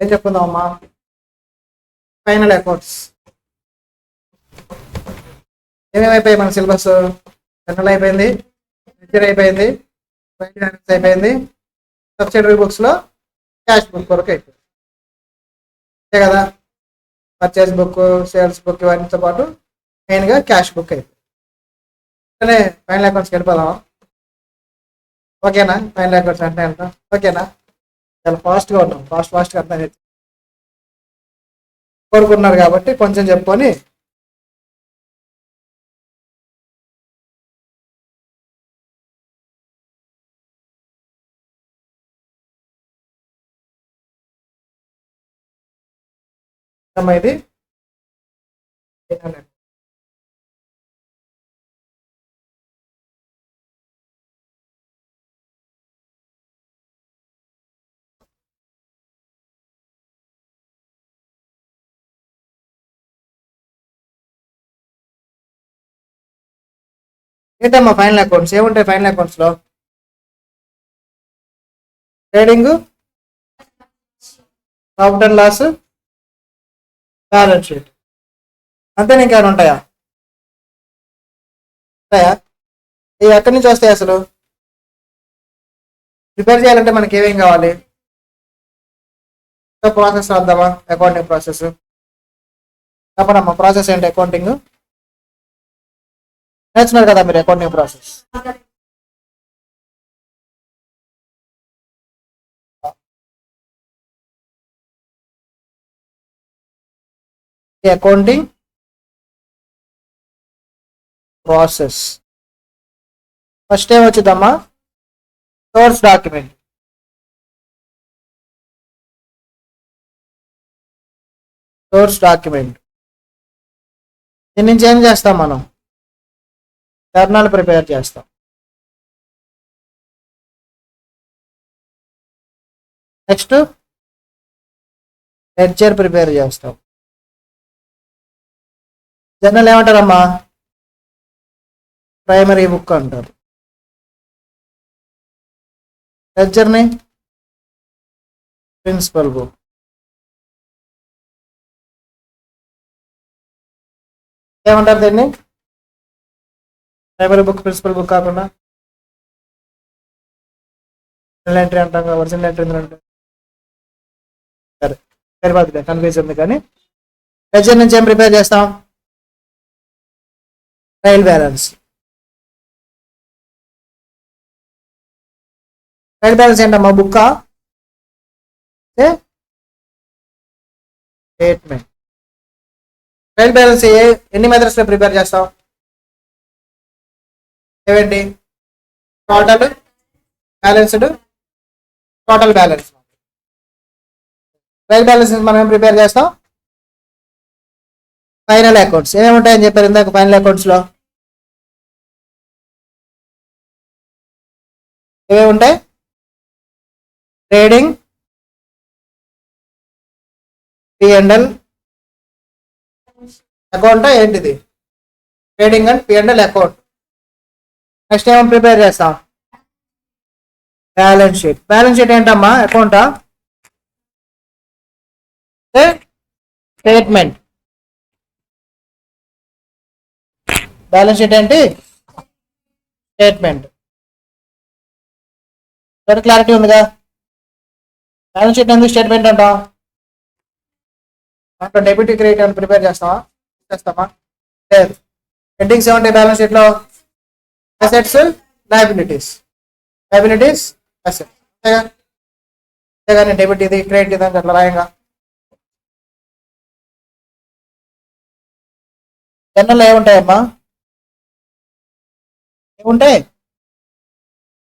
ఏం చెప్పుకుందామమ్మా? Final accounts. ఏమేమైపోయాయి మన సిలబస్? జనరల్ అయిపోయింది, లెడ్జర్ అయిపోయింది, ట్రయల్ బ్యాలెన్స్ అయిపోయింది, సబ్సిడరీ బుక్స్ లో క్యాష్ బుక్ వరకు అయిపోయింది. అంతే కదా? పర్చేస్ బుక్, సేల్స్ బుక్ ఇవన్నీతో పాటు మెయిన్గా క్యాష్ బుక్ అయిపోయింది. అంటే ఫైనల్ అకౌంట్స్కి వెళ్ళిపోదామా? ఓకేనా? ఫైనల్ అకౌంట్స్ అంటే వెళ్తాం. ఓకేనా? చాలా ఫాస్ట్గా ఉన్నాం, ఫాస్ట్గా అర్థం చేసి కోరుకున్నారు కాబట్టి కొంచెం చెప్పుకొని ఇది ఏంటమ్మా ఫైనల్ అకౌంట్స్? ఏముంటాయి ఫైనల్ అకౌంట్స్ లో? Trading, profit and loss, balance sheet. అంతే, ఇంకేమైనా ఉంటాయా? ఉంటాయా? ఇవి ఎక్కడి నుంచి వస్తాయి అసలు? ప్రిపేర్ చేయాలంటే మనకి ఏమేం కావాలి? ప్రాసెస్ రాద్దామా? అకౌంటింగ్ ప్రాసెస్ చెప్పనమ్మా. ప్రాసెస్ ఏంటి? అకౌంటింగ్ నేర్చున్నారు కదా మీరు? Accounting process accounting process first ఏం వచ్చిందమ్మా? Source document. సోర్స్ డాక్యుమెంట్ దీని నుంచి ఏం చేస్తాం మనం? జర్నల్ ప్రిపేర్ చేస్తాం. నెక్స్ట్ లెడ్జర్ ప్రిపేర్ చేస్తాం. జర్నల్ ఏమంటారమ్మా? ప్రైమరీ బుక్ అంటారు. లెడ్జర్ని ప్రిన్సిపల్ బుక్. ఏమంటారు దీన్ని? ప్రైమరీ బుక్, ప్రిన్సిపల్ బుక్ కాకుండా జర్నల్ ఎంట్రీ అంటాం కదా. ఒరిజినల్ ఎంట్రీ అంటే సరే, సరిపోతుంది, కన్ఫ్యూజ్ ఉంది. కానీ లెడ్జర్ నుంచి ఏం ప్రిపేర్ చేస్తాం? Trial balance. ట్రయల్ బ్యాలెన్స్ ఏంటమ్మా? బుక్కా? స్టేట్మెంట్. ట్రయల్ బ్యాలెన్స్ ఎన్ని మెథడ్స్ లో ప్రిపేర్ చేస్తాం? ఏవేంటి? Total, balanced, total balance. Trial balance మనం ఏం ప్రిపేర్ చేస్తాం? Final accounts. ఏమేమి ఉంటాయని చెప్పారు ఇందాక ఫైనల్ అకౌంట్స్ లో? ఏమేమి ఉంటాయి? Trading, P&L account. ఏంటిది? Trading and P&L account. Next ఏమో ప్రిపేర్ చేస్తాం? Balance sheet. బ్యాలెన్స్ షీట్ ఏంటమ్మా? అకౌంటా? స్టేట్మెంట్. బ్యాలెన్స్ షీట్ ఏంటి? స్టేట్మెంట్. క్లారిటీ ఉందిగా? బ్యాలెన్స్ షీట్ ఎందుకు స్టేట్మెంట్ అంటాం? దాంట్లో డెబిట్ క్రెడిట్ అని ప్రిపేర్ చేస్తామా? లేదు. హెడ్డింగ్స్ ఏముంటాయి బ్యాలెన్స్ షీట్ లో? Assets, liabilities. Liabilities, assets. అంతేగాని డెబిట్ ఇది, క్రెడిట్ ఇది అని అట్లా రాయంగా. జర్నల్ ఏముంటాయమ్మా? ఏముంటాయి?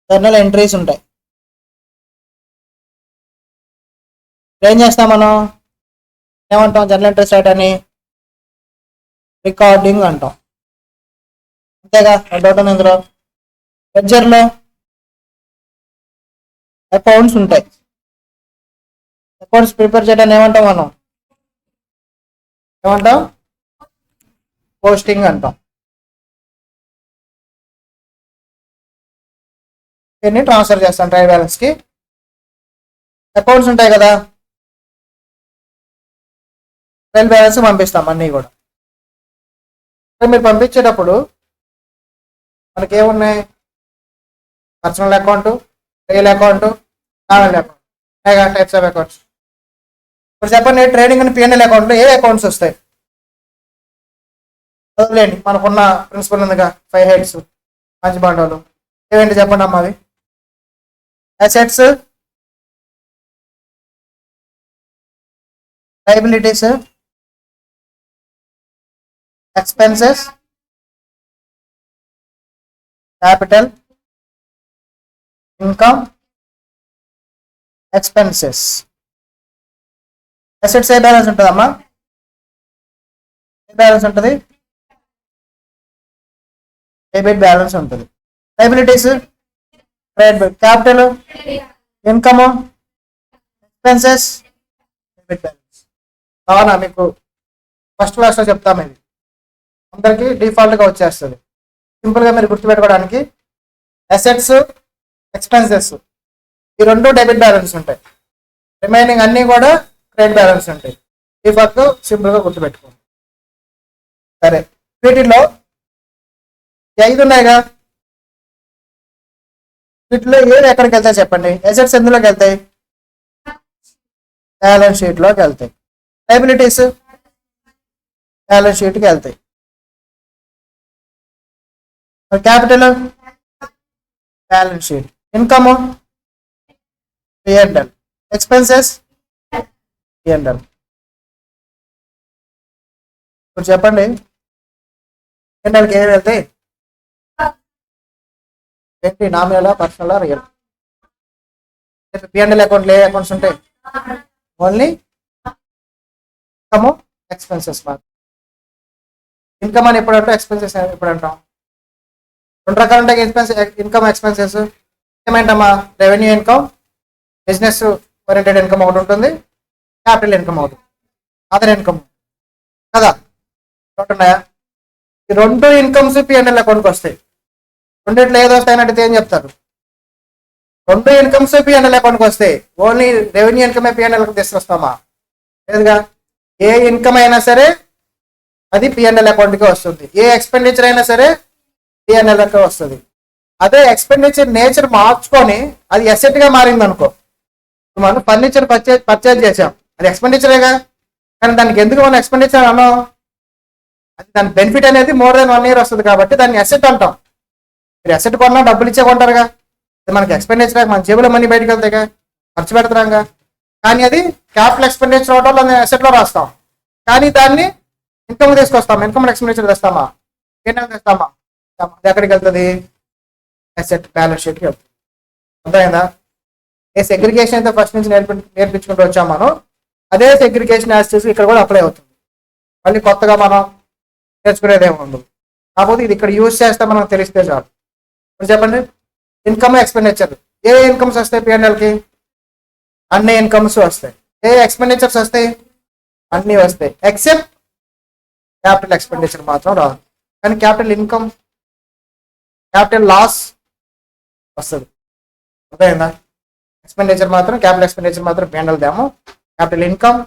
జర్నల్ ఎంట్రీస్ ఉంటాయి. ఏం చేస్తాం మనం? ఏమంటాం? జర్నల్ ఎంట్రీస్ రాయటాన్ని రికార్డింగ్ అంటాం. అంతేగా? డౌట్ ఉంది ఇందులో? లెడ్జర్లో అకౌంట్స్ ఉంటాయి. అకౌంట్స్ ప్రిపేర్ చేయడానికి ఏమంటాం మనం? ఏమంటాం? పోస్టింగ్ అంటాం. దీన్ని ట్రాన్స్ఫర్ చేస్తాం ట్రయల్ బ్యాలెన్స్ కి. అకౌంట్స్ ఉంటాయి కదా, ట్రయల్ బ్యాలెన్స్ పంపిస్తాం అన్నీ కూడా. మీరు పంపించేటప్పుడు మనకి ఏమున్నాయి? Personal account, trial account, nominal account, types of accounts. ఇప్పుడు చెప్పండి, ట్రేడింగ్ అండ్ పిఎన్ఎల్ అకౌంట్లో ఏ అకౌంట్స్ వస్తాయి? వదిలేండి, మనకున్న ప్రిన్సిపల్ ఉందిగా 5 హెడ్స్ మంచి బండోలు. ఏవేంటి చెప్పండి అమ్మా అవి? Assets, liabilities, expenses, capital, income, expenses. Assets ఏ బ్యాలెన్స్ ఉంటుందమ్మా? ఏ బ్యాలెన్స్ ఉంటుంది? డెబిట్ బ్యాలెన్స్ ఉంటుంది. Liabilities credit. Capital, income, expenses, debit balance. కావున మీకు ఫస్ట్ క్లాస్లో చెప్తాము, ఇది అందరికీ డిఫాల్ట్గా వచ్చేస్తుంది. సింపుల్గా మీరు గుర్తుపెట్టుకోవడానికి అసెట్స్, ఎక్స్పెన్సెస్ ఈ రెండు డెబిట్ బ్యాలెన్స్ ఉంటాయి, రిమైనింగ్ అన్నీ కూడా క్రెడిట్ బ్యాలెన్స్ ఉంటాయి. డిఫాల్ట్ సింపుల్గా గుర్తుపెట్టుకోండి. సరే, వీటిలో 5 ఉన్నాయిగా, వీటిలో ఏవి ఎక్కడికి వెళ్తాయి చెప్పండి? అసెట్స్ ఎందులోకి వెళ్తాయి? బ్యాలెన్స్ షీట్లోకి వెళ్తాయి. లయబిలిటీస్ బ్యాలెన్స్ షీట్కి వెళ్తాయి. Capital balance sheet. Income PNL. Expenses PNL. ఇప్పుడు చెప్పండి, పిఎన్ఎల్కి ఏమి వెళ్తాయి? ఏంటి, నామినలా, పర్సనలా, రియల్? పిఎన్ఎల్ అకౌంట్లో ఏ అకౌంట్స్ ఉంటాయి? ఓన్లీ ఇన్కమ్, ఎక్స్పెన్సెస్ మాత్రం. ఇన్కమ్ అని ఎప్పుడు అంటాం, ఎక్స్పెన్సెస్ ఎప్పుడు అంటాం? 2 రకాలు ఉంటాయి ఇన్కమ్, ఎక్స్పెన్సెస్. ఏమేంటమ్మా? Revenue income, business oriented income ఒకటి ఉంటుంది, క్యాపిటల్ ఇన్కమ్ ఒకటి, అదర్ ఇన్కమ్ కదా, ఉన్నాయా? ఈ 2 ఇన్కమ్స్ పిఎన్ఎల్ అకౌంట్కి వస్తాయి. రెండిట్లో ఏదో వస్తాయని ఏం చెప్తారు? 2 ఇన్కమ్స్ పిఎన్ఎల్ అకౌంట్కి వస్తాయి. ఓన్లీ రెవెన్యూ ఇన్కమే పిఎన్ఎల్కి తీసుకొస్తామా? లేదుగా. ఏ ఇన్కమ్ అయినా సరే అది పిఎన్ఎల్ అకౌంట్కి వస్తుంది, ఏ ఎక్స్పెండిచర్ అయినా సరే పిఎన్ఎల్కి వస్తుంది. అదే ఎక్స్పెండిచర్ నేచర్ మార్చుకొని అది ఎసెట్గా మారింది అనుకో, మనం ఫర్నిచర్ పర్చేజ్ చేసాం, అది ఎక్స్పెండిచరేగా, కానీ దానికి ఎందుకు మనం ఎక్స్పెండిచర్ అన్నాం? అది దాని బెనిఫిట్ అనేది మోర్ దెన్ 1 ఇయర్ వస్తుంది కాబట్టి దాన్ని ఎసెట్ అంటాం. మీరు ఎసెట్ కొన్నా డబ్బులు ఇచ్చే కొంటారుగా, మనకి ఎక్స్పెండిచర్ మన జేబులో మనీ బయటకు వెళ్తాయిగా, ఖర్చు పెడతాంగా. కానీ అది క్యాపిటల్ ఎక్స్పెండిచర్ అవటం ఎసెట్లో రాస్తాం, కానీ దాన్ని ఇన్కమ్ తీసుకొస్తాం. ఇన్కమ్ ఎక్స్పెండిచర్ తెస్తామా? పిఎన్ఎల్ తెస్తామా? అది ఎక్కడికి వెళ్తుంది? అసెట్ బ్యాలెన్స్ షీట్కి వెళ్తుంది. అర్థమైందా? ఏ సెగ్రిగేషన్ అయితే ఫస్ట్ నుంచి నేర్పించుకుంటూ వచ్చాం మనం, అదే సెగ్రిగేషన్ యాజ్ ఇక్కడ కూడా అప్లై అవుతుంది. మళ్ళీ కొత్తగా మనం నేర్చుకునేది ఏమి ఉండదు. కాకపోతే ఇది ఇక్కడ యూజ్ చేస్తే మనం తెలిస్తే చాలు. ఇప్పుడు చెప్పండి, ఇన్కమ్, ఎక్స్పెండిచర్. ఏ ఇన్కమ్స్ వస్తాయి పిఎన్ఎల్కి? అన్ని ఇన్కమ్స్ వస్తాయి. ఏ ఎక్స్పెండిచర్స్ వస్తాయి? అన్నీ వస్తాయి, ఎక్సెప్ట్ క్యాపిటల్ ఎక్స్పెండిచర్ మాత్రం రాదు. కానీ క్యాపిటల్ ఇన్కమ్, క్యాపిటల్ లాస్ వస్తుంది. అర్థమైందా? ఎక్స్పెండిచర్ మాత్రం, క్యాపిటల్ ఎక్స్పెండిచర్ మాత్రం పిఎన్ఎల్ దాము. Capital income,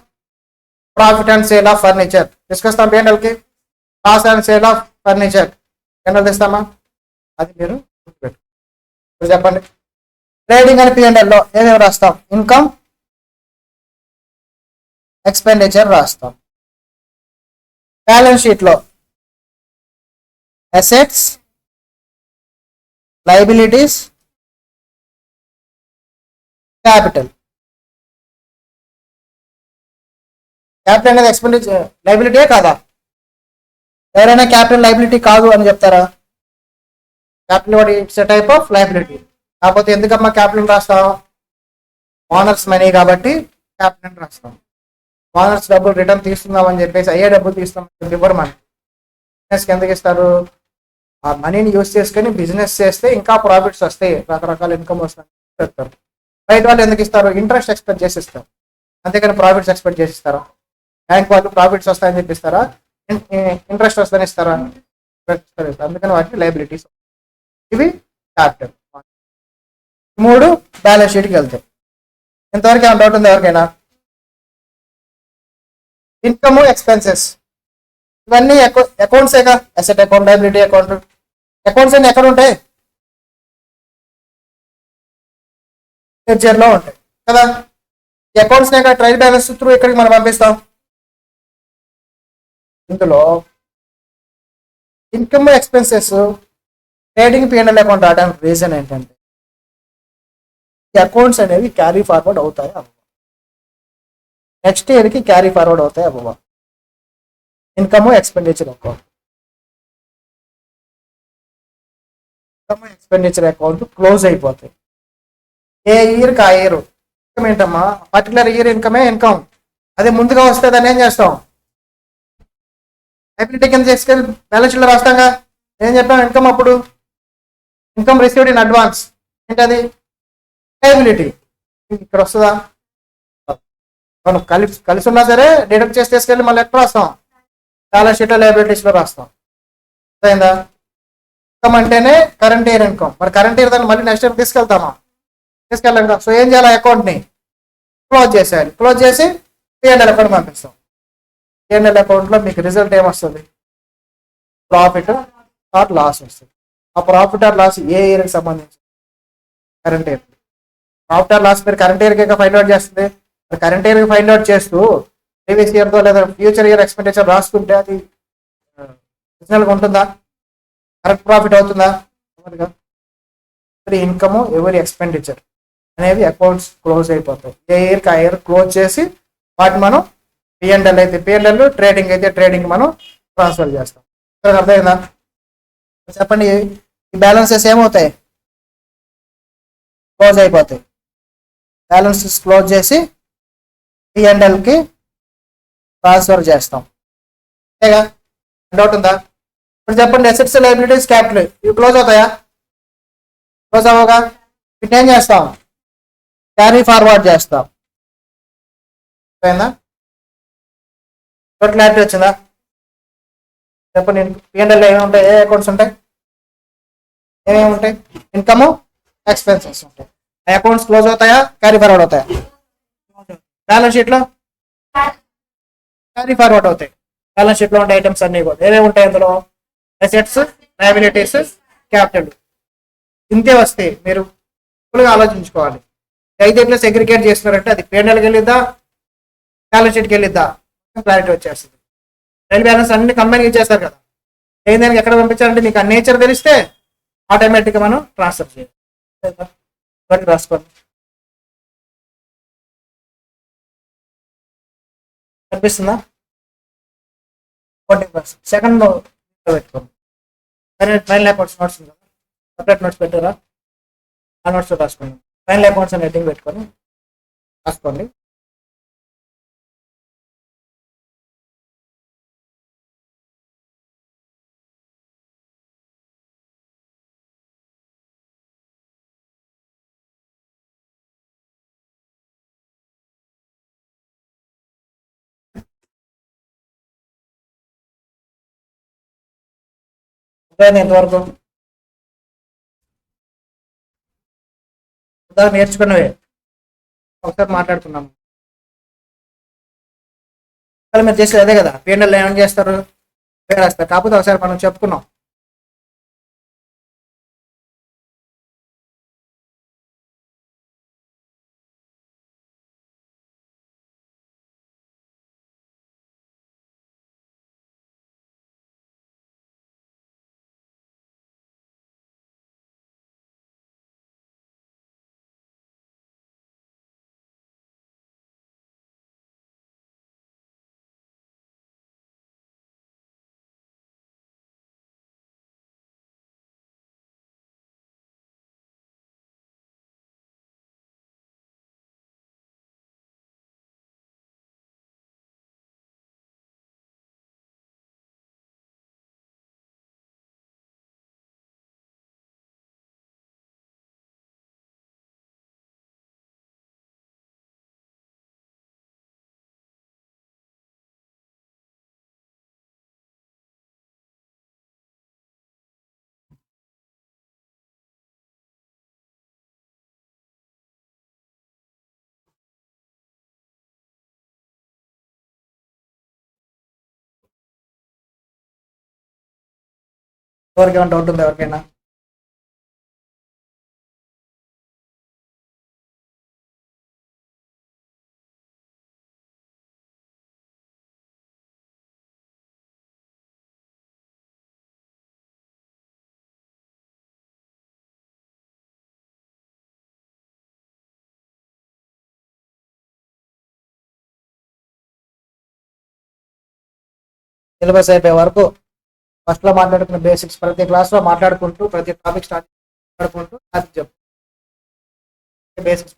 profit and sale of furniture తీసుకొస్తాం పిఎన్ఎల్కి. Loss and sale of furniture PNL తెస్తామా? అది మీరు గుర్తుపెట్టు. చెప్పండి, ట్రేడింగ్ అని పిఎన్ఎల్లో ఏమేమి రాస్తాం? ఇన్కమ్, ఎక్స్పెండిచర్ రాస్తాం. బ్యాలెన్స్ షీట్లో అసెట్స్, లయబిలిటీస్, క్యాపిటల్. క్యాపిటల్ అనేది ఎక్స్పెండిచర్ లయబిలిటీయే కాదా? ఎవరైనా క్యాపిటల్ లయబిలిటీ కాదు అని చెప్తారా? Capital it's a type of liability. కాకపోతే ఎందుకమ్మా క్యాపిటల్ రాస్తాం? ఓనర్స్ మనీ కాబట్టి క్యాపిటల్ రాస్తాం. ఓనర్స్ డబ్బులు రిటర్న్ తీసుకుందాం అని చెప్పేసి అయ్యే డబ్బులు తీస్తాం ఇవ్వరు. మనీ బిజినెస్కి ఎందుకు ఇస్తారు? ఆ మనీని యూజ్ చేసుకొని బిజినెస్ చేస్తే ఇంకా ప్రాఫిట్స్ వస్తాయి, రకరకాల ఇన్కమ్ వస్తాయి చెప్తారు. బయట వాళ్ళు ఎందుకు ఇస్తారు? ఇంట్రెస్ట్ ఎక్స్పెక్ట్ చేసి ఇస్తారు, అంతేకాని ప్రాఫిట్స్ ఎక్స్పెక్ట్ చేసి ఇస్తారా? బ్యాంక్ వాళ్ళు ప్రాఫిట్స్ వస్తాయని చెప్పిస్తారా? ఇంట్రెస్ట్ వస్తాయని ఇస్తారా? అందుకని వాటిని లయబిలిటీస్. ఇవి క్యాపిటల్. 3 బ్యాలెన్స్ షీట్కి వెళ్తాయి. ఇంతవరకు ఏమైనా డౌట్ ఉంది ఎవరికైనా? ఇన్కమ్, ఎక్స్పెన్సెస్, ఇవన్నీ అకౌంట్సేగా. Asset account, liability account, accounts అన్ని ఎక్కడ ఉంటాయి? లెడ్జర్లో ఉంటాయి కదా. ఈ అకౌంట్స్ ట్రయల్ బ్యాలెన్స్ త్రూ ఇక్కడికి మనం పంపిస్తాం. ఇందులో income, expenses trading P&L account రావడానికి రీజన్ ఏంటంటే ఈ అకౌంట్స్ అనేవి క్యారీ ఫార్వర్డ్ అవుతాయి అవ్వ, నెక్స్ట్ ఇయర్కి క్యారీ ఫార్వర్డ్ అవుతాయి అవ్వ. Income, expenditure account, income, expenditure account close అయిపోతాయి. ఏ ఇయర్కి ఆ ఇయర్ ఇన్కమ్ ఏంటమ్మా, పర్టికులర్ ఇయర్ ఇన్కమే ఇన్కమ్. అదే ముందుగా వస్తే దాన్ని ఏం చేస్తాం? లయబిలిటీ కింద చేసుకెళ్ళి బ్యాలెన్స్ షీట్లో రాస్తాంగా. ఏం చెప్పాం? ఇన్కమ్ అప్పుడు ఇన్కమ్ రిసీవ్డ్ ఇన్ అడ్వాన్స్, ఏంటది? లయబిలిటీ. ఇక్కడ వస్తుందా? మనం కలిసి కలిసి ఉన్నా సరే డిడక్ట్ చేసి తీసుకెళ్ళి మళ్ళీ ఎక్కడ రాస్తాం? బ్యాలెన్స్ షీట్లో లయబిలిటీస్లో రాస్తాం. అర్థమైందా? ఇన్కమ్ అంటేనే కరెంట్ ఇయర్ ఇన్కమ్. మరి కరెంట్ ఇయర్ దాన్ని మళ్ళీ నెక్స్ట్ ఇయర్ తీసుకెళ్తామా? తీసుకెళ్ళాం కదా. సో ఏం చేయాలి? అకౌంట్ని క్లోజ్ చేసేయాలి. క్లోజ్ చేసి P&L అకౌంట్ పంపిస్తాం. P&L అకౌంట్లో మీకు రిజల్ట్ ఏమొస్తుంది? ప్రాఫిట్ ఆర్ లాస్ వస్తుంది. ఆ ప్రాఫిట్ ఆర్ లాస్ ఏ ఇయర్కి సంబంధించి? Current year. Profit or loss మీరు కరెంట్ ఇయర్కి ఫైండ్ అవుట్ చేస్తుంది. మరి కరెంట్ ఇయర్కి ఫైండ్ అవుట్ చేస్తూ ప్రీవియస్ ఇయర్తో లేదా ఫ్యూచర్ ఇయర్ ఎక్స్పెండిచర్ రాసుకుంటే అది రీజనల్గా ఉంటుందా? కరెక్ట్ ప్రాఫిట్ అవుతుందా? ఎవరి ఇన్కమ్, ఎవరి ఎక్స్పెండిచర్ అనేవి అకౌంట్స్ క్లోజ్ అయిపోతాయి. ఏ ఇయర్కి ఆ ఇయర్ క్లోజ్ చేసి వాటిని మనం P&L అయితే P&L, ట్రేడింగ్ అయితే ట్రేడింగ్ మనం ట్రాన్స్ఫర్ చేస్తాం. అర్థమైందా? చెప్పండి. ఈ బ్యాలెన్సెస్ ఏమవుతాయి? క్లోజ్ అయిపోతాయి. బ్యాలెన్సెస్ క్లోజ్ చేసి P&Lకి ట్రాన్స్ఫర్ చేస్తాం. అంతేగా? డౌట్ ఉందా? ఇప్పుడు చెప్పండి. అసెట్స్, లయబిలిటీస్, క్యాపిటల్ ఇవి క్లోజ్ అవుతాయా? క్లోజ్ అవ్వగా వీటిని ఏం చేస్తాం? క్యారీ ఫార్వర్డ్ చేస్తాం. క్లారిటీ వచ్చిందా? చెప్పండి. P&L ఏమేమి ఉంటాయి? ఏ అకౌంట్స్ ఉంటాయి? ఏమేమి ఉంటాయి? ఇన్కమ్, ఎక్స్పెన్సెస్ ఉంటాయి. ఆ అకౌంట్స్ క్లోజ్ అవుతాయా? క్యారీ ఫార్వర్డ్ అవుతాయా? బ్యాలెన్స్ షీట్లో క్యారీ ఫార్వర్డ్ అవుతాయి. బ్యాలెన్స్ షీట్లో ఉండే ఐటమ్స్ అన్ని కూడా ఏమేమి ఉంటాయి? అందులో అసెట్స్, లయబిలిటీస్, క్యాపిటల్. ఇంతే వస్తాయి. మీరు ఫుల్గా ఆలోచించుకోవాలి. అయితే ఇట్లా సెగ్రిగేట్ చేస్తున్నారంటే అది P&Lకి వెళ్ళిద్దా, బ్యాలెన్స్ షీట్కి వెళ్ళిద్దా? క్లారిటీ వచ్చేస్తుంది. ట్రయల్ బ్యాలెన్స్ అన్ని కంబైన్ ఇచ్చేస్తారు కదా. ఏదైనా ఎక్కడ పంపించాలంటే మీకు ఆ నేచర్ తెలిస్తే ఆటోమేటిక్గా మనం ట్రాన్స్ఫర్ చేయాలి. రాసుకోండి. కనిపిస్తుందా? 40%. సెకండ్ పెట్టుకోండి. ఫైనల్ అకౌంట్స్ నోట్స్ ఉంది కదా, సపరేట్ నోట్స్ పెట్టారా? ఆ నోట్స్ రాసుకోండి. ఫైనల్ అకౌంట్స్ అని హెడ్డింగ్ పెట్టుకొని రాసుకోండి. ఎంతవరకు నేర్చుకున్నవే ఒకసారి మాట్లాడుకున్నాము. మీరు చేసేది అదే కదా. P&L ఏమని చేస్తారు? పేరు రాస్తారు. కాకపోతే ఒకసారి మనం చెప్పుకున్నాం. ఎవరికైనా డౌట్ ఉందా ఎవరికైనా? సిలబస్ అయిపోయే వరకు ఫస్ట్ లో మాట్లాడుకున్న బేసిక్స్ ప్రతి క్లాస్ లో మాట్లాడుకుంటూ ప్రతి టాపిక్ స్టార్ట్ మాట్లాడుకుంటూ అది చెప్పు బేసిక్స్.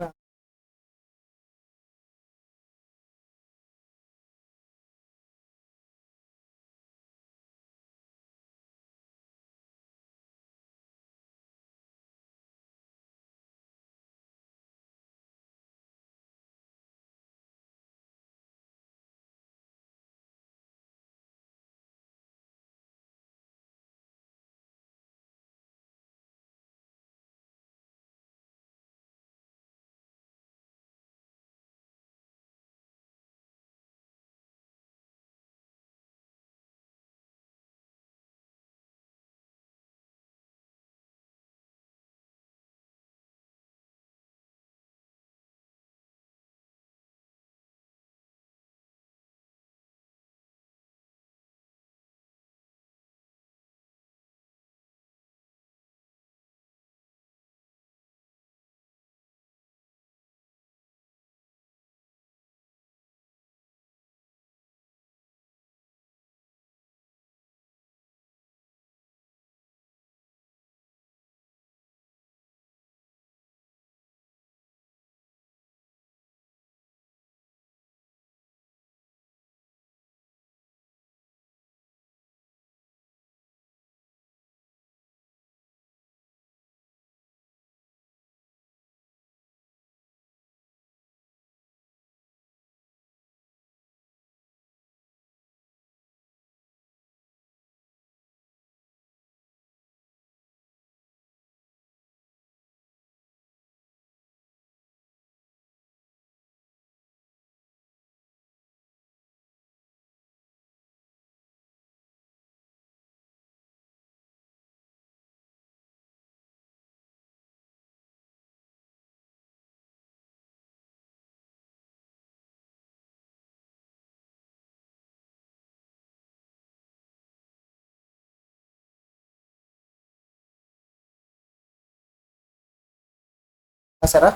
సరే,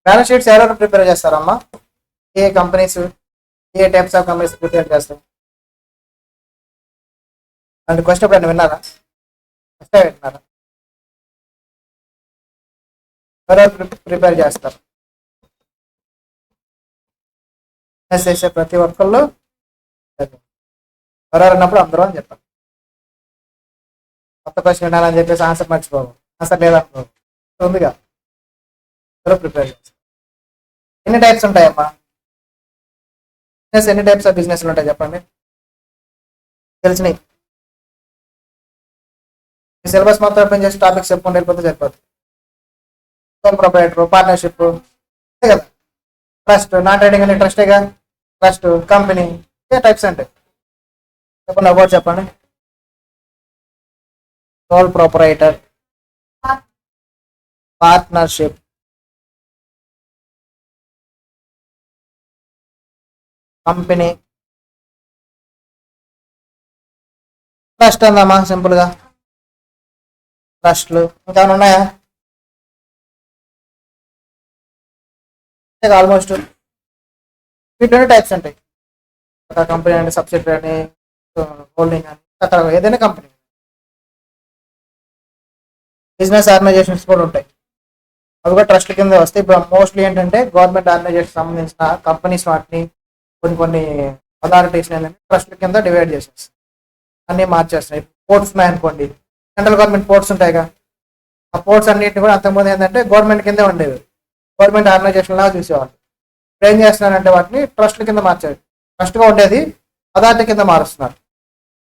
బ్యాలెన్స్ షీట్స్ ఎవరెవరు ప్రిపేర్ చేస్తారమ్మా? ఏ కంపెనీస్, ఏ టైప్స్ ఆఫ్ కంపెనీస్ ప్రిపేర్ చేస్తారు? అంటే క్వశ్చన్ ఎప్పుడైనా విన్నారా? ఫస్ట్ టైం విన్నారా? ఎవరెవరు ప్రిపేర్ చేస్తారు? చేసే ప్రతి ఒక్కళ్ళు ఎవరెవరు అన్నప్పుడు అందరూ అని చెప్పాలి. కొత్త క్వశ్చన్ వినాలని చెప్పేసి ఆన్సర్ మర్చిపోవు, ఆన్సర్ లేదనుకో ఉందిగా. ఎవరో ప్రిపేర్ చేస్తారు. ఎన్ని టైప్స్ ఉంటాయమ్మా బిజినెస్? ఎన్ని టైప్స్ ఆఫ్ బిజినెస్లు ఉంటాయి చెప్పండి, తెలిసినాయి? మీ సిలబస్ మొత్తం ఓపెన్ చేసి టాపిక్స్ చెప్పుకుంటూ వెళ్ళిపోతే సరిపోతుంది. సోల్ ప్రొపరేటర్, పార్ట్నర్షిప్ కదా, ట్రస్ట్, నాన్ ట్రేడింగ్ అని ట్రస్టేగా, ట్రస్ట్, కంపెనీ, ఏ టైప్స్ అంటే చెప్పండి, అబౌట్ చెప్పండి. Sole proprietor, partnership, company, trust అందామా సింపుల్గా, ట్రస్ట్లు. ఇంకేమైనా ఉన్నాయా? ఆల్మోస్ట్ వీటిలోనే టైప్స్ ఉంటాయి. ఒక కంపెనీ అంటే సబ్సిడరీ అని, హోల్డింగ్ అని, రకరకాల ఏదైనా కంపెనీ. బిజినెస్ ఆర్గనైజేషన్స్ కూడా ఉంటాయి, అవి కూడా ట్రస్ట్ కింద వస్తాయి. ఇప్పుడు మోస్ట్లీ ఏంటంటే గవర్నమెంట్ ఆర్గనైజేషన్ సంబంధించిన కంపెనీస్ వాటిని కొన్ని కొన్ని అథారిటీస్ ట్రస్ట్ కింద డివైడ్ చేసేస్తాయి, అన్నీ మార్చేస్తాయి. పోర్ట్స్ ఉన్నాయనుకోండి, సెంట్రల్ గవర్నమెంట్ పోర్ట్స్ ఉంటాయిగా, ఆ పోర్ట్స్ అన్నింటిని కూడా అంతకుముందు ఏంటంటే గవర్నమెంట్ కిందే ఉండేవి, గవర్నమెంట్ ఆర్గనైజేషన్ లాగా చూసేవాళ్ళు. ఇప్పుడు ఏం చేస్తున్నారంటే వాటిని ట్రస్ట్ల కింద మార్చారు. ట్రస్ట్గా ఉండేది అథారిటీ కింద మారుస్తున్నారు.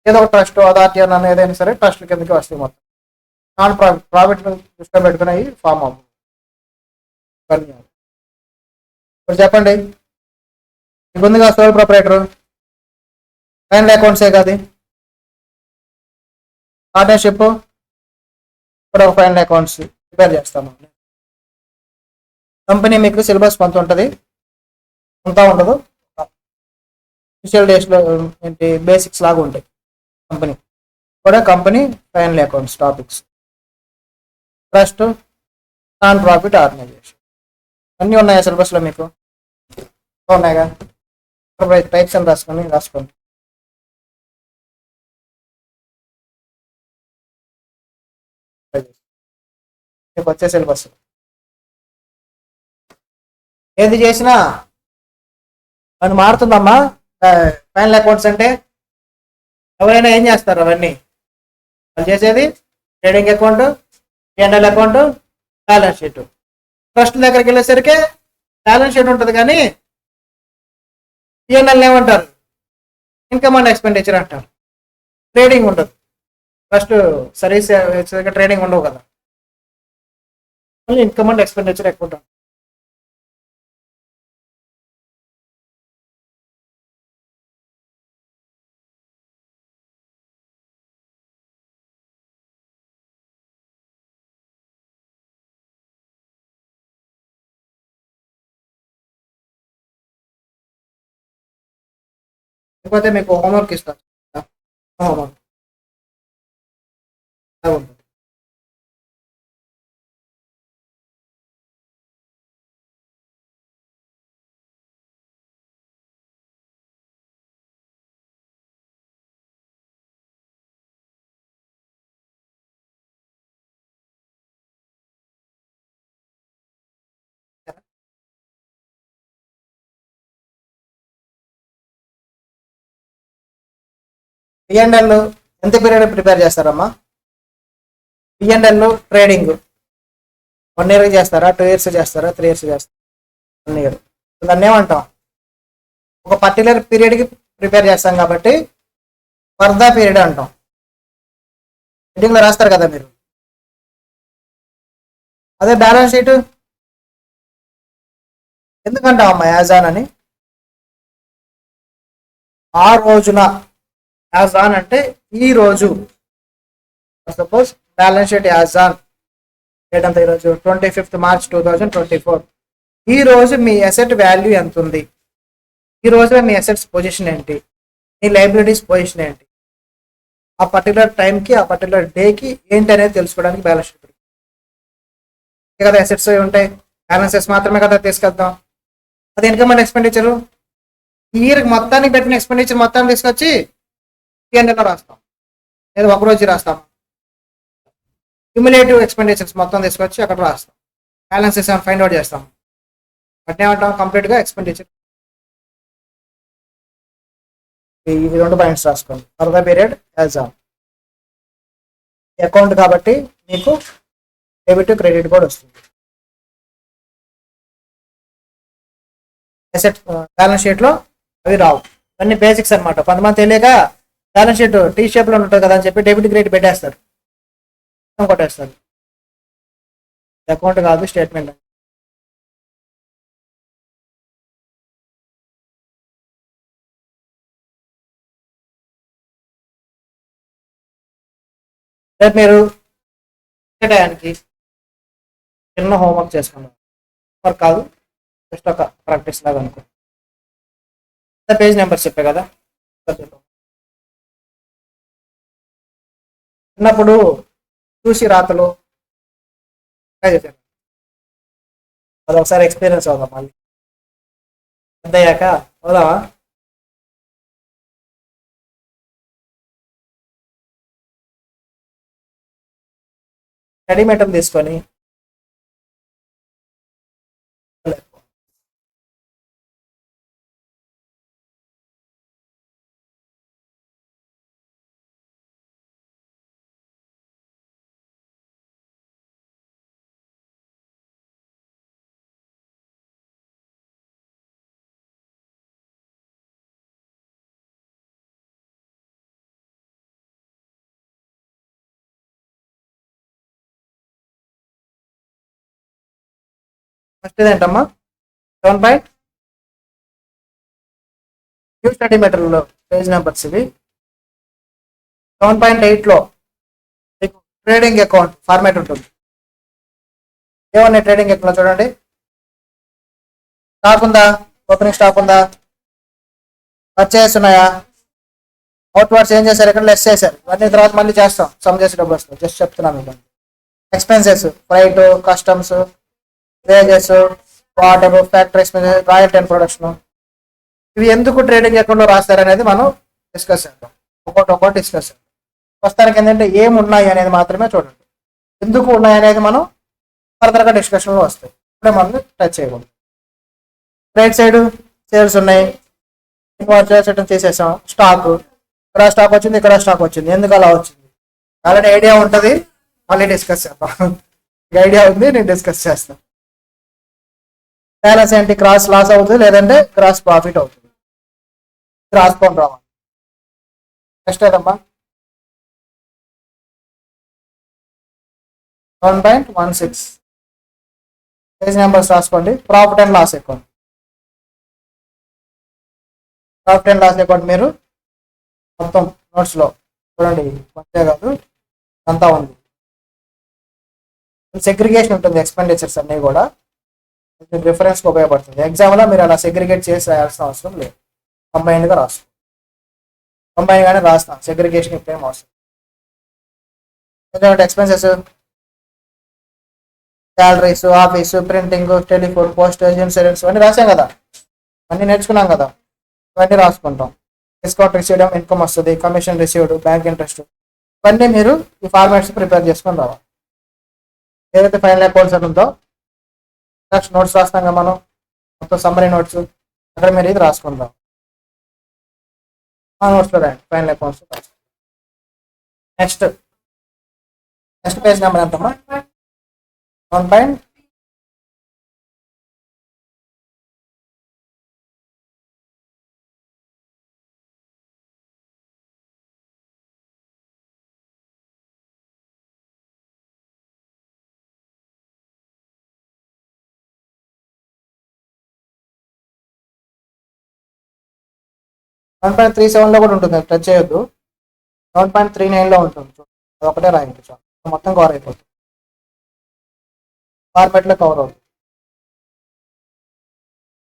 ఏదో ఒక ట్రస్ట్, అథారిటీ అని ఏదైనా సరే ట్రస్ట్ల కిందకి వస్తాయి మొత్తం. నాన్ ప్రాఫిట్ దృష్టిలో పెట్టుకుని ఫామ్ అవ్వం. ఇప్పుడు చెప్పండి, మీకు ఉంది కదా సోల్ ప్రొపరేటర్, ఫైనల్ అకౌంట్సే కాదు, పార్ట్నర్షిప్ ఇప్పుడు ఒక ఫైనల్ అకౌంట్స్ ప్రిపేర్ చేస్తాము. కంపెనీ మీకు సిలబస్ కొంత ఉంటుంది, కొంత ఉండదు. ఇనిషియల్ డేస్లో ఏంటి బేసిక్స్ లాగా ఉంటాయి. కంపెనీ కూడా company final accounts topics, trust, non profit organisation అన్నీ ఉన్నాయా సిలబస్లో మీకు? ఉన్నాయిగా, టైప్స్ అని రాసుకోండి. మీకు వచ్చే సిలబస్ ఏది చేసినా అది మారుతుందమ్మా. ఫైనల్ అకౌంట్స్ అంటే ఎవరైనా ఏం చేస్తారు, అవన్నీ వాళ్ళు చేసేది trading account, P&L account, balance sheet. Trust దగ్గరికి వెళ్ళేసరికి బ్యాలెన్స్ షీట్ ఉంటుంది కానీ P&L ఏమంటారు, ఇన్కమ్ అండ్ ఎక్స్పెండిచర్ అంటారు. ట్రేడింగ్ ఉండదు, ఫస్ట్ సర్వీస్ ట్రేడింగ్ ఉండవు కదా, ఓన్లీ ఇన్కమ్ అండ్ ఎక్స్పెండిచర్ ఎక్కువ ఉంటుంది. లేకపోతే మీకు హోంవర్క్ ఇస్తాను, హోంవర్క్ ఉంటుంది. P&L ఎంత పీరియడ్ ప్రిపేర్ చేస్తారమ్మా? P&L ట్రేడింగ్ 1 year చేస్తారా, 2 years చేస్తారా, 3 years చేస్తారా? 1 year. దాన్ని ఏమంటాం, ఒక పర్టికులర్ పీరియడ్కి ప్రిపేర్ చేస్తాం కాబట్టి ఫర్ ద పీరియడ్ అంటాం. హెడ్డింగ్లో రాస్తారు కదా మీరు. అదే బ్యాలెన్స్ షీట్ ఎందుకంటాం అమ్మా యాజ్ ఆన్ అని? ఆ రోజున, యాజ్ ఆన్ అంటే ఈ రోజు. Suppose balance sheet as on date అంత ఈరోజు 25th March 2024. ఈ రోజు మీ అసెట్ వాల్యూ ఎంత ఉంది, ఈ రోజు మీ అసెట్స్ పొజిషన్ ఏంటి, మీ లైబిలిటీస్ పొజిషన్ ఏంటి, ఆ పర్టికులర్ టైంకి ఆ పర్టికులర్ డేకి ఏంటి అనేది తెలుసుకోవడానికి బ్యాలెన్స్ షీట్ కదా. అసెట్స్ ఉంటాయి, బ్యాలెన్సెస్ మాత్రమే కదా తీసుకెళ్తాం. అది ఇన్కమ్ అండ్ ఎక్స్పెండిచరు, ఈ ఇయర్ మొత్తానికి పెట్టిన ఎక్స్పెండిచర్ మొత్తాన్ని తీసుకొచ్చి P&L రాస్తాం, లేదా ఒకరోజు రాస్తాం. క్యుములేటివ్ ఎక్స్పెండిచర్స్ మొత్తం తీసుకొచ్చి అక్కడ రాస్తాం, బ్యాలెన్సెస్ ఫైండ్ అవుట్ చేస్తాం. అట్నే ఏమంటాం, కంప్లీట్గా ఎక్స్పెండిచర్. ఈ 2 పాయింట్స్ రాసుకోండి. For the period as on account కాబట్టి మీకు డెబిట్ క్రెడిట్ కూడా వస్తుంది. అసెట్ బ్యాలెన్స్ షీట్లో అవి రావు, అన్ని బేసిక్స్ అనమాట. కొంతమంది తెలియక బ్యాలెన్స్ షీట్ టీ షేప్లో ఉంటుంది కదా అని చెప్పి డెబిట్ క్రెడిట్ పెట్టేస్తారు, కొట్టేస్తారు. అకౌంట్ కాదు, స్టేట్మెంట్. రేపు మీరు టయానికి చిన్న హోంవర్క్ చేసుకున్నాం, వర్క్ కాదు, జస్ట్ ఒక ప్రాక్టీస్ లాగా అనుకో. పేజ్ నెంబర్స్ చెప్పే కదా, చిన్నప్పుడు చూసి రాతలు అది ఒకసారి ఎక్స్పీరియన్స్ అవుదాం, మళ్ళీ పెద్దయ్యాక అవుదామా? స్టడీ మెటీరియల్ తీసుకొని ఫస్ట్ ఏంటమ్మా 7 న్యూ స్టడీ మెటీరియల్లో పేజ్ నెంబర్స్ ఇవి. 7.8లో మీకు ట్రేడింగ్ అకౌంట్ ఫార్మాట్ ఉంటుంది. ఏమన్నా ట్రేడింగ్ అకౌంట్లో చూడండి, స్టాక్ ఉందా, ఓపెనింగ్ స్టాక్ ఉందా, పర్చేస్ ఉన్నాయా, అవుట్ వర్డ్స్ ఏం చేశారు, ఇక్కడ లెస్ చేశారు, ఇవన్నీ తర్వాత మళ్ళీ చేస్తాం, సమ్ చేసి డబ్బు వస్తాం. జస్ట్ చెప్తున్నాను మీకు. Expenses, freight, customs, wages, water, factory expenses, royalty and production, ఇవి ఎందుకు ట్రేడింగ్ అకౌంట్లో రాస్తారనేది మనం డిస్కస్ చేద్దాం. ఒక్కొక్కటి డిస్కస్ చేద్దాం. ప్రస్తుతానికి ఏంటంటే ఏమి ఉన్నాయి అనేది మాత్రమే చూడండి. ఎందుకు ఉన్నాయి అనేది మనం ఫర్దర్గా డిస్కషన్లో వస్తాయి. ఇప్పుడే మనం టచ్ చేయకూడదు. రైట్ సైడ్ సేల్స్ ఉన్నాయి, చేసేసాం. స్టాక్, ఇక్కడ స్టాక్ వచ్చింది, ఇక్కడ స్టాక్ వచ్చింది, ఎందుకు అలా వచ్చింది ఆల్రెడీ ఐడియా ఉంటుంది, మళ్ళీ డిస్కస్ చేద్దాం. ఐడియా ఉంది, నేను డిస్కస్ చేస్తాను. బ్యాలెన్స్ ఏంటి, క్రాస్ లాస్ అవుతుంది లేదంటే క్రాస్ ప్రాఫిట్ అవుతుంది, రాసుకొని రావాలి. నెక్స్ట్ ఏదమ్మా, 1.16 పేజ్ నెంబర్స్ రాసుకోండి. Profit and loss account. Profit and loss account మీరు మొత్తం నోట్స్లో చూడండి, అంతే కాదు అంతా ఉంది. సెగ్రిగేషన్ ఉంటుంది, ఎక్స్పెండిచర్స్ అన్నీ కూడా రిఫరెన్స్కి ఉపయోగపడుతుంది. ఎగ్జామ్లో మీరు అలా సెగ్రిగేట్ చేసి రాయాల్సిన అవసరం లేదు, కంబైన్డ్గా రాస్తాం. కంబైన్గానే రాస్తాం, సెగ్రిగేషన్ ఇప్పుడేం అవసరం. ఎందుకంటే expenses, salaries, office, printing, telephone, postage, insurance ఇవన్నీ రాసాం కదా, అన్నీ నేర్చుకున్నాం కదా, ఇవన్నీ రాసుకుంటాం. డిస్కౌంట్ రిసీవ్డ్ ఇన్కమ్ వస్తుంది, కమిషన్ రిసీవ్డ్, బ్యాంక్ ఇంట్రెస్ట్, ఇవన్నీ మీరు ఈ ఫార్మాట్స్ ప్రిపేర్ చేసుకొని రావాలి. ఏదైతే ఫైనల్ అకౌంట్స్ అని ఉందో నెక్స్ట్ నోట్స్ రాస్తాం కదా మనం, మొత్తం సమ్మరీ నోట్స్, అక్కడ మీరు ఇది రాసుకుందాం. ఆ నోట్స్లో రాయండి final accounts. Next page number ఎంతమ్మా, 1. 1.37లో కూడా ఉంటుంది, టచ్ చేయొద్దు. 7.39లో ఉంటుంది, అది ఒకటే రాయండి చాలు, మొత్తం కవర్ అయిపోతుంది, ఫార్మాట్లో కవర్ అవుతుంది.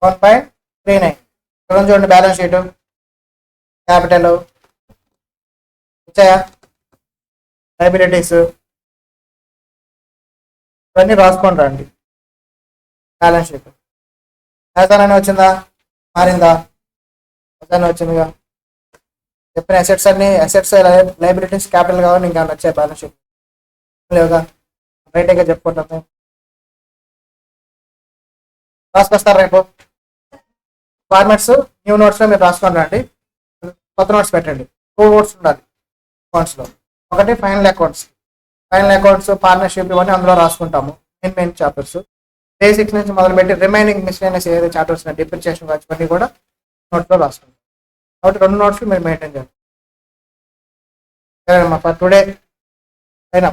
1.39 చూడండి, బ్యాలెన్స్ షీట్, క్యాపిటల్ వచ్చాయా, లైబిలిటీస్, ఇవన్నీ రాసుకొని రండి. బ్యాలెన్స్ షీట్ యాజానని వచ్చిందా, మారిందా, అతను వచ్చిందిగా. చెప్పిన అసెట్స్ అన్ని, అసెట్స్, లైబిలిటీస్, క్యాపిటల్ కావాలి, ఇంకా వచ్చాయి బ్యాలెన్స్ షీట్ లేవుగా, రైట్గా చెప్పుకుంటాం. రాసుకొస్తారు రేపు ఫార్మాట్స్. న్యూ నోట్స్లో మీరు రాసుకొని రండి, కొత్త నోట్స్ పెట్టండి. 2 నోట్స్ ఉండాలి అకౌంట్స్లో. ఒకటి ఫైనల్ అకౌంట్స్, పార్ట్నర్షిప్ ఇవన్నీ అందులో రాసుకుంటాము. మెయిన్ చాప్టర్స్, బేసిక్స్ నుంచి మొదలుపెట్టి రిమైనింగ్ మిస్లేనియస్ ఏదైతే చాప్టర్స్ ఉన్నాయి, డిప్రిసియేషన్ ఇవన్నీ కూడా నోట్స్లో రాసుకుంటాం. కాబట్టి 2 నోట్స్లు మీరు మెయింటైన్ చేయాలి. సరేనమ్మా, ఫర్ టుడే అయినా